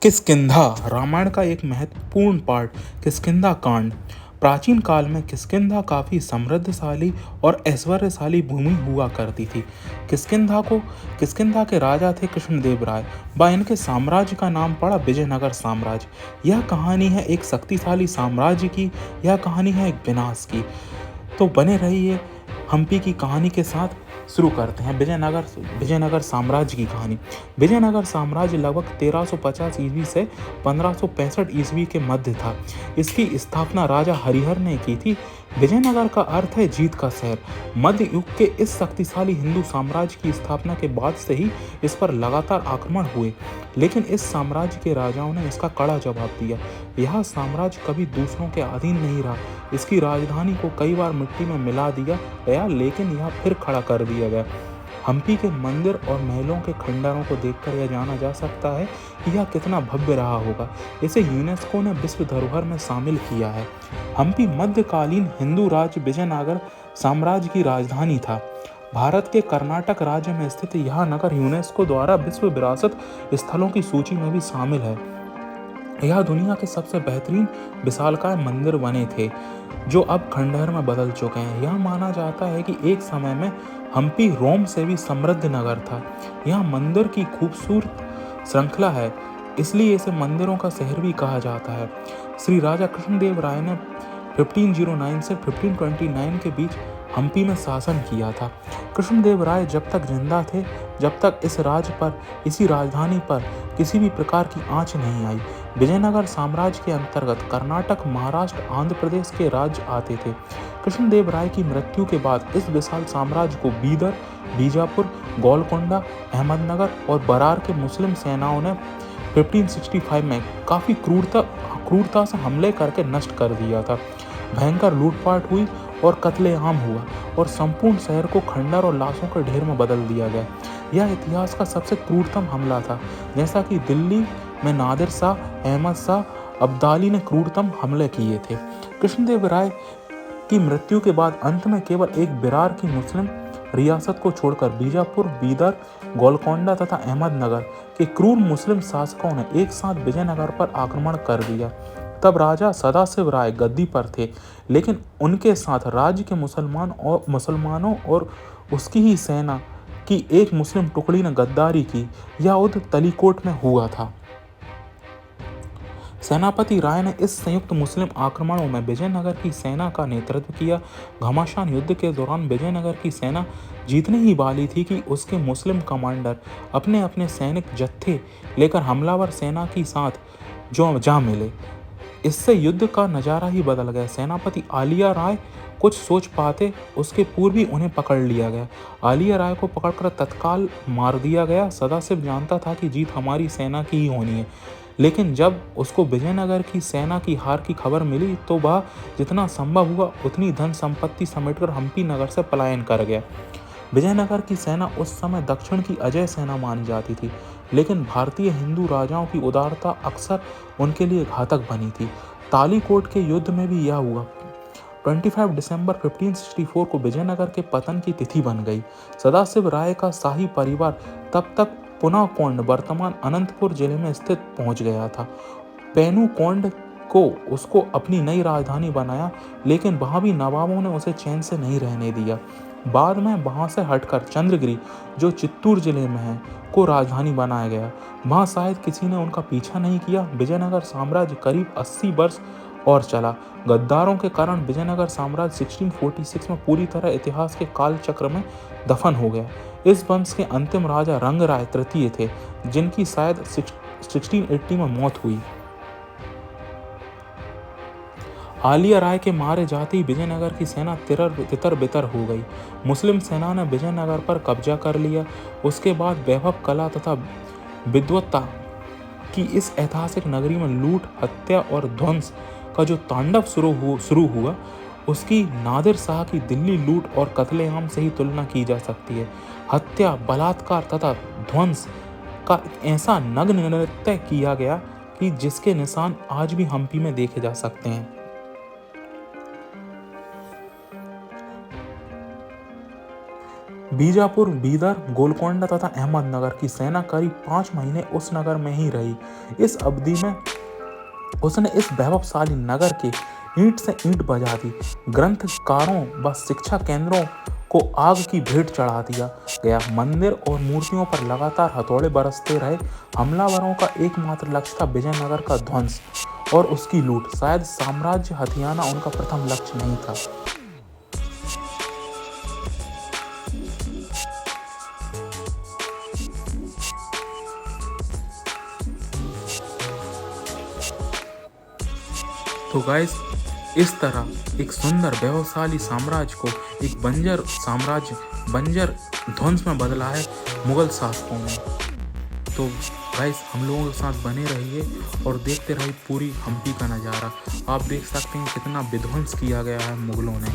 किष्किंधा रामायण का एक महत्वपूर्ण पार्ट। किष्किंधा कांड। प्राचीन काल में किष्किंधा काफी समृद्धशाली और ऐश्वर्यशाली भूमि हुआ करती थी। किष्किंधा के राजा थे कृष्णदेव राय। इनके साम्राज्य का नाम पड़ा विजयनगर साम्राज्य। यह कहानी है एक शक्तिशाली साम्राज्य की। यह कहानी है एक विनाश की। तो बने रहिए हम्पी की कहानी के साथ। शुरू करते हैं विजयनगर साम्राज्य की कहानी। विजयनगर साम्राज्य लगभग 1350 ईस्वी से 1565 ईस्वी के मध्य था। इसकी स्थापना राजा हरिहर ने की थी। विजयनगर का अर्थ है जीत का शहर। मध्य युग के इस शक्तिशाली हिंदू साम्राज्य की स्थापना के बाद से ही इस पर लगातार आक्रमण हुए, लेकिन इस साम्राज्य के राजाओं ने इसका कड़ा जवाब दिया। यह साम्राज्य कभी दूसरों के अधीन नहीं रहा। इसकी राजधानी को कई बार मिट्टी में मिला दिया गया, लेकिन यह फिर खड़ा कर दिया गया। हम्पी के मंदिर और महलों के खंडरों को देखकर यह जाना जा सकता है कि यह कितना भव्य रहा होगा। इसे यूनेस्को ने विश्व धरोहर में शामिल किया है। हम्पी मध्यकालीन हिंदू राज्य विजयनगर साम्राज्य की राजधानी था। भारत के कर्नाटक राज्य में स्थित यह नगर यूनेस्को द्वारा विश्व विरासत स्थलों की सूची में भी शामिल है। यह दुनिया के सबसे बेहतरीन विशालकाय मंदिर बने थे, जो अब खंडहर में बदल चुके हैं। यह माना जाता है कि एक समय में हम्पी रोम से भी समृद्ध नगर था। यह मंदिर की खूबसूरत श्रृंखला है, इसलिए इसे मंदिरों का शहर भी कहा जाता है। श्री राजा कृष्णदेव राय ने 1509 से 1529 के बीच हम्पी में शासन किया था। कृष्णदेव राय जब तक जिंदा थे, जब तक इस राज्य पर, इसी राजधानी पर किसी भी प्रकार की आंच नहीं आई। विजयनगर साम्राज्य के अंतर्गत कर्नाटक, महाराष्ट्र, आंध्र प्रदेश के राज्य आते थे। कृष्णदेव राय की मृत्यु के बाद इस विशाल साम्राज्य को बीदर, बीजापुर, गोलकोंडा, अहमदनगर और बरार के मुस्लिम सेनाओं ने 1565 में काफी क्रूरता से हमले करके नष्ट कर दिया था। भयंकर लूटपाट हुई और कत्लेआम हुआ और संपूर्ण शहर को खंडर और लाशों के ढेर में बदल दिया गया। यह इतिहास का सबसे क्रूरतम हमला था। जैसा कि दिल्ली में नादिर शाह, अहमद शाह अब्दाली ने क्रूरतम हमले किए थे। कृष्णदेव राय की मृत्यु के बाद अंत में केवल एक बिरार की मुस्लिम रियासत को छोड़कर बीजापुर, बीदर, गोलकोंडा तथा अहमदनगर के क्रूर मुस्लिम शासकों ने एक साथ विजयनगर पर आक्रमण कर दिया। तब राजा सदाशिव राय गद्दी पर थे, लेकिन उनके साथ राज्य के मुसलमानों और उसकी ही सेना की एक मुस्लिम टुकड़ी ने गद्दारी की। यह युद्ध तलीकोट में हुआ था। सेनापति राय ने इस संयुक्त मुस्लिम आक्रमणों में विजयनगर की सेना का नेतृत्व किया। घमासान युद्ध के दौरान विजयनगर की सेना जीतने ही वाली थी कि उसके मुस्लिम कमांडर अपने अपने सैनिक जत्थे लेकर हमलावर सेना के साथ जा मिले। इससे युद्ध का नजारा ही बदल गया। सेनापति आलिया राय कुछ सोच पाते उसके पूर्व ही उन्हें पकड़ लिया गया। आलिया राय को पकड़कर तत्काल मार दिया गया। सदाशिव जानता था कि जीत हमारी सेना की ही होनी है, लेकिन जब उसको विजयनगर की सेना की हार की खबर मिली तो वह जितना संभव हुआ उतनी धन संपत्ति समेटकर हम्पी नगर से पलायन कर गया। विजयनगर की सेना उस समय दक्षिण की अजय सेना मानी जाती थी, लेकिन भारतीय हिंदू राजाओं की उदारता अक्सर उनके लिए घातक बनी थी। तालीकोट के युद्ध में भी यह हुआ। 25 दिसंबर 1564 को विजयनगर के पतन की तिथि बन गई। सदाशिव राय का शाही परिवार तब तक पुनाकोंड, वर्तमान अनंतपुर जिले में स्थित, पहुंच गया था। पेनुकोंड को उसको अपनी नई राजधानी बनाया, लेकिन वहां भी नवाबों ने उसे चैन से नहीं रहने दिया। बाद में वहां से हटकर चंद्रगिरी, जो चित्तूर जिले में है, को राजधानी बनाया गया। वहां शायद किसी ने उनका पीछा नहीं किया। विजयनगर साम्राज्य करीब 80 वर्ष और चला। गद्दारों के कारण विजयनगर साम्राज्य 1646 में पूरी तरह इतिहास के काल चक्र में दफन हो गया। इस वंश के अंतिम राजा रंगराय तृतीय थे, जिनकी शायद 1680 में मौत हुई। आलिया राय के मारे जाते ही विजयनगर की सेना तितर बितर हो गई। मुस्लिम सेना ने विजयनगर पर कब्जा कर लिया। उसके बाद वैभव, कला तथा विद्वत्ता की इस ऐतिहासिक नगरी में लूट, हत्या और ध्वंस का जो तांडव शुरू हुआ, उसकी नादिर शाह की दिल्ली लूट और कत्लेआम से ही तुलना की जा सकती है। हत्या, बलात्कार तथा ध्वंस का ऐसा नग्न नृत्य किया गया कि जिसके निशान आज भी हम्पी में देखे जा सकते हैं। बीजापुर, बीदर, गोलकोंडा तथा अहमदनगर की सेना करीब 5 महीने उस नगर में ही रही। इस अवधि में उसने इस वैभवशाली नगर के ईंट से ईंट बजा दी। ग्रंथकारों व शिक्षा केंद्रों को आग की भेंट चढ़ा दिया गया। मंदिर और मूर्तियों पर लगातार हथौड़े बरसते रहे। हमलावरों का एकमात्र लक्ष्य था विजयनगर का ध्वंस और उसकी लूट। शायद साम्राज्य हथियाना उनका प्रथम लक्ष्य नहीं था। तो गाइस, इस तरह एक सुंदर वैभवशाली साम्राज्य को एक बंजर ध्वंस में बदला है मुगल शासकों ने। तो गाइस, हम लोगों के साथ बने रहिए और देखते रहिए पूरी हम्पी का नज़ारा। आप देख सकते हैं कितना विध्वंस किया गया है मुगलों ने।